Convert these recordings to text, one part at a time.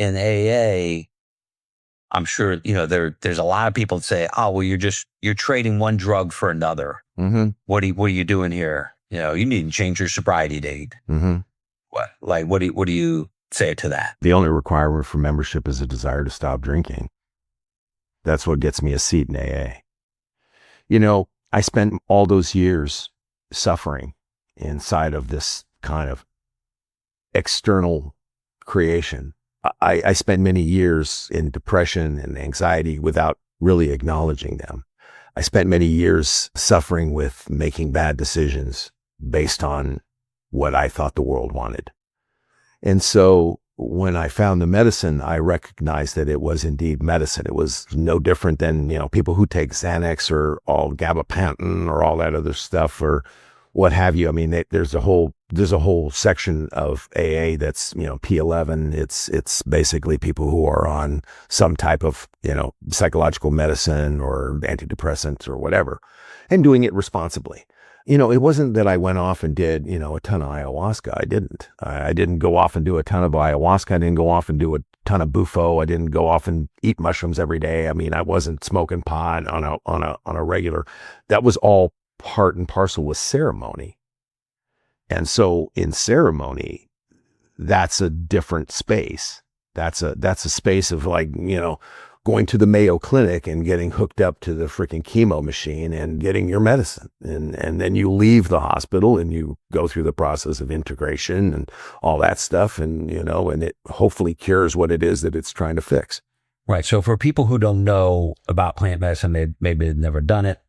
in AA, I'm sure, there's a lot of people that say, oh, well, you're trading one drug for another. Mm-hmm. What are you doing here? You need to change your sobriety date. Mm-hmm. What do you say to that? The only requirement for membership is a desire to stop drinking. That's what gets me a seat in AA. I spent all those years suffering inside of this kind of external creation. I spent many years in depression and anxiety without really acknowledging them. I spent many years suffering with making bad decisions based on what I thought the world wanted. And so when I found the medicine, I recognized that it was indeed medicine. It was no different than, people who take Xanax or all gabapentin or all that other stuff or what have you. I mean, there's a whole section of AA that's, P11. It's basically people who are on some type of, psychological medicine or antidepressants or whatever, and doing it responsibly. It wasn't that I went off and did, a ton of ayahuasca. I didn't. I didn't go off and do a ton of ayahuasca. I didn't go off and do a ton of bufo. I didn't go off and eat mushrooms every day. I mean, I wasn't smoking pot on a regular. That was all part and parcel with ceremony. And so in ceremony, that's a different space. That's a space of going to the Mayo Clinic and getting hooked up to the freaking chemo machine and getting your medicine. And then you leave the hospital and you go through the process of integration and all that stuff. And, and it hopefully cures what it is that it's trying to fix. Right. So for people who don't know about plant medicine, maybe they've never done it,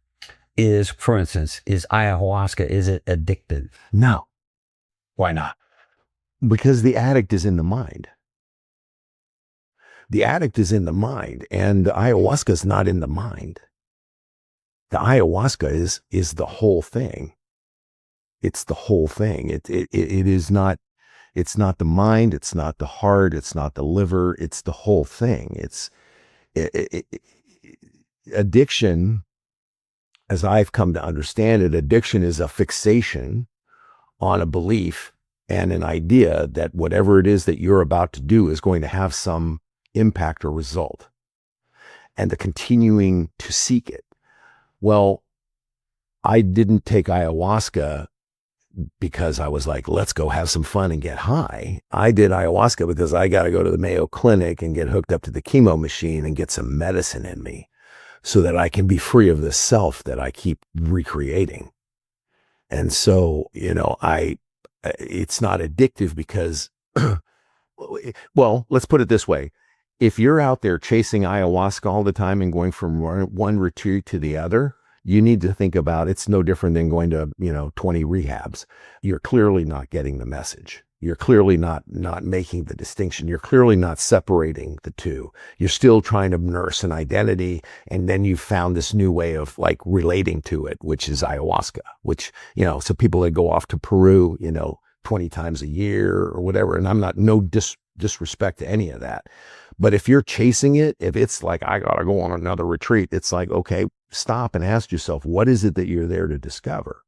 for instance, is ayahuasca, is it addictive? No. Why not? Because the addict is in the mind. The addict is in the mind, and the ayahuasca is not in the mind. The ayahuasca is the whole thing. It's the whole thing. It is not. It's not the mind. It's not the heart. It's not the liver. It's the whole thing. Addiction, as I've come to understand it, addiction is a fixation on a belief and an idea that whatever it is that you're about to do is going to have some impact or result, and the continuing to seek it. Well, I didn't take ayahuasca because I was like, let's go have some fun and get high. I did ayahuasca because I got to go to the Mayo Clinic and get hooked up to the chemo machine and get some medicine in me so that I can be free of this self that I keep recreating. And so, it's not addictive because, well, let's put it this way. If you're out there chasing ayahuasca all the time and going from one retreat to the other, you need to think about it's no different than going to, 20 rehabs. You're clearly not getting the message. You're clearly not making the distinction. You're clearly not separating the two. You're still trying to nurse an identity. And then you've found this new way of relating to it, which is ayahuasca, which, so people that go off to Peru, 20 times a year or whatever. And I'm not no disrespect to any of that. But if you're chasing it, if it's like, I got to go on another retreat, it's like, okay, stop and ask yourself, what is it that you're there to discover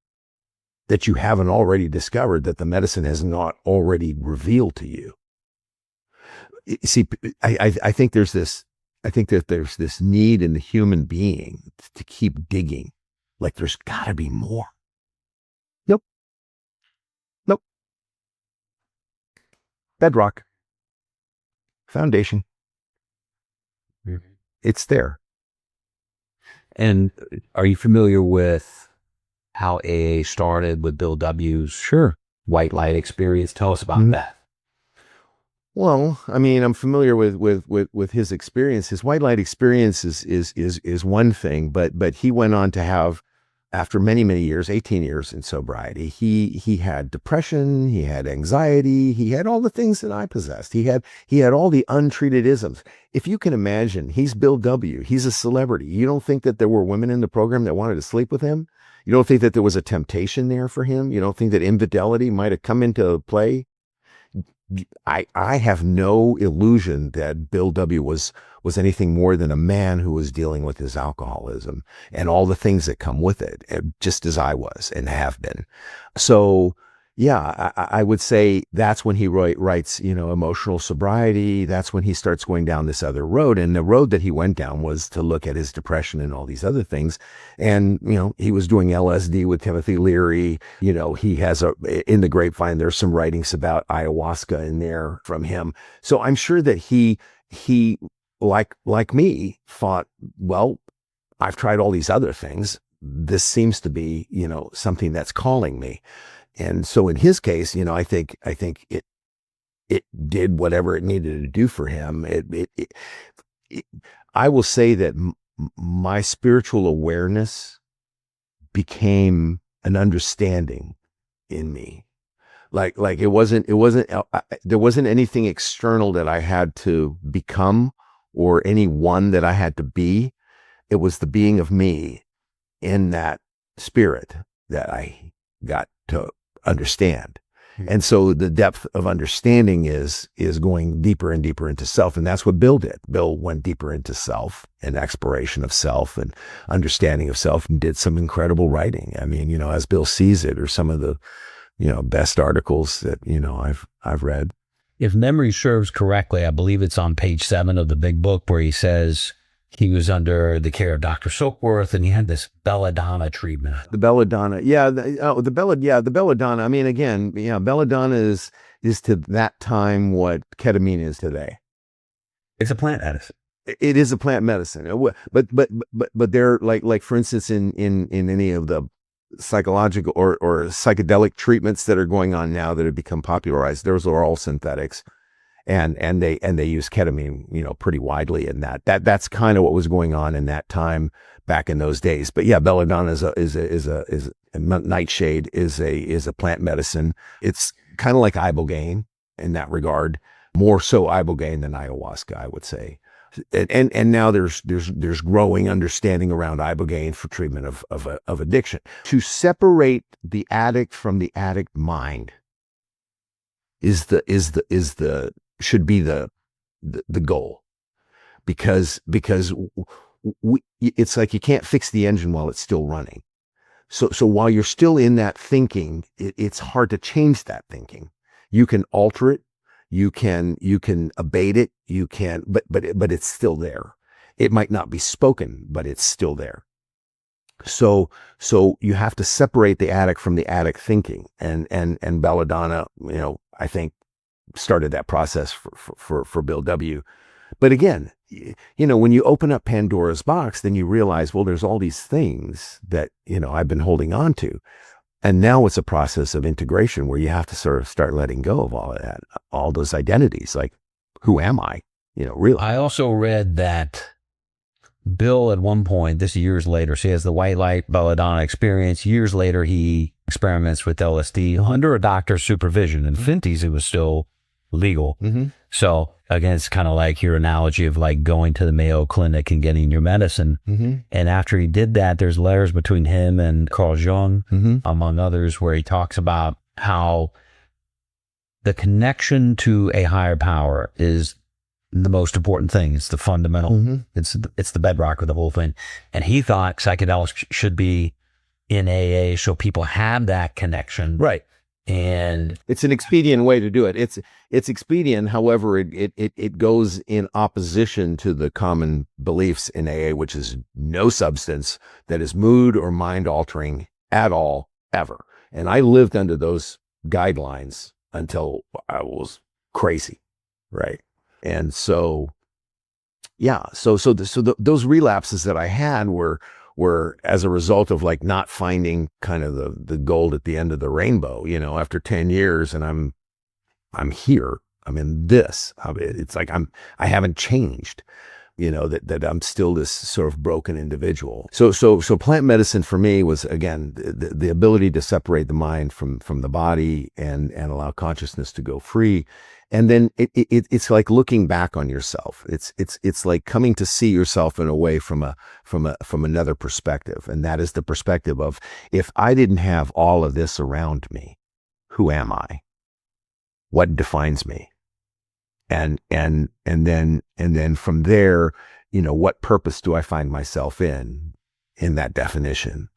that you haven't already discovered, that the medicine has not already revealed to you? See, I think there's this need in the human being to keep digging. Like there's got to be more. Nope. Bedrock. Foundation. Mm-hmm. It's there. And are you familiar with how AA started with Bill W.'s white light experience? Tell us about that. Well, I mean, I'm familiar with his experience. His white light experience is one thing, but he went on to have, after many, many years, 18 years in sobriety, he had depression, he had anxiety, he had all the things that I possessed. He had all the untreated isms. If you can imagine, he's Bill W. He's a celebrity. You don't think that there were women in the program that wanted to sleep with him? You don't think that there was a temptation there for him? You don't think that infidelity might have come into play? I have no illusion that Bill W. was anything more than a man who was dealing with his alcoholism and all the things that come with it, just as I was and have been. So yeah, I would say that's when he writes, emotional sobriety. That's when he starts going down this other road. And the road that he went down was to look at his depression and all these other things. And, he was doing LSD with Timothy Leary. He has in the grapevine, there's some writings about ayahuasca in there from him. So I'm sure that he, like me, thought, well, I've tried all these other things. This seems to be, something that's calling me. And so in his case, I think it did whatever it needed to do for him. I will say that my spiritual awareness became an understanding in me. Like it wasn't, there wasn't anything external that I had to become or any one that I had to be. It was the being of me in that spirit that I got to understand. And so the depth of understanding is going deeper and deeper into self. And that's what Bill did. Bill went deeper into self and exploration of self and understanding of self and did some incredible writing. I mean, as Bill sees it, or some of the, best articles that, I've read. If memory serves correctly, I believe it's on page 7 of the big book where he says he was under the care of Dr. Soakworth and he had this belladonna treatment. The belladonna. Yeah. The belladonna. I mean, again, belladonna is to that time what ketamine is today. It's a plant medicine. It is a plant medicine. But they're like for instance, in any of the psychological or psychedelic treatments that are going on now that have become popularized, those are all synthetics. And they use ketamine, pretty widely in that's kind of what was going on in that time back in those days. But yeah, belladonna is a nightshade is a plant medicine. It's kind of like ibogaine in that regard, more so ibogaine than ayahuasca, I would say. And now there's growing understanding around ibogaine for treatment of addiction. To separate the addict from the addict mind should be the goal, because it's like you can't fix the engine while it's still running. So while you're still in that thinking, it's hard to change that thinking. You can alter it, you can abate it, but it's still there. It might not be spoken, but it's still there. So you have to separate the addict from the addict thinking, and belladonna, I think, started that process for Bill W. But again, when you open up Pandora's box, then you realize, well, there's all these things that, I've been holding on to. And now it's a process of integration where you have to sort of start letting go of all of that, all those identities. Like, who am I? Really. I also read that Bill at one point, this years later, so he has the white light belladonna experience. Years later, he experiments with LSD under a doctor's supervision. And Finty's, it was still legal. Mm-hmm. So again, it's kind of like your analogy of like going to the Mayo Clinic and getting your medicine. Mm-hmm. And after he did that, there's letters between him and Carl Jung, mm-hmm. among others, where he talks about how the connection to a higher power is the most important thing. It's the fundamental. Mm-hmm. It's the bedrock of the whole thing. And he thought psychedelics should be in AA so people have that connection. Right. And it's an expedient way to do it. It's expedient. However, it goes in opposition to the common beliefs in AA, which is no substance that is mood or mind altering at all, ever. And I lived under those guidelines until I was crazy. Right. And so, yeah, those relapses that I had were as a result of like not finding kind of the gold at the end of the rainbow, after 10 years, and I'm here, I'm in this. It's like I haven't changed, that I'm still this sort of broken individual. So plant medicine for me was, again, the ability to separate the mind from the body and allow consciousness to go free. And then it's like looking back on yourself. It's like coming to see yourself in a way from another perspective. And that is the perspective of, if I didn't have all of this around me, who am I? What defines me? And then from there, what purpose do I find myself in that definition?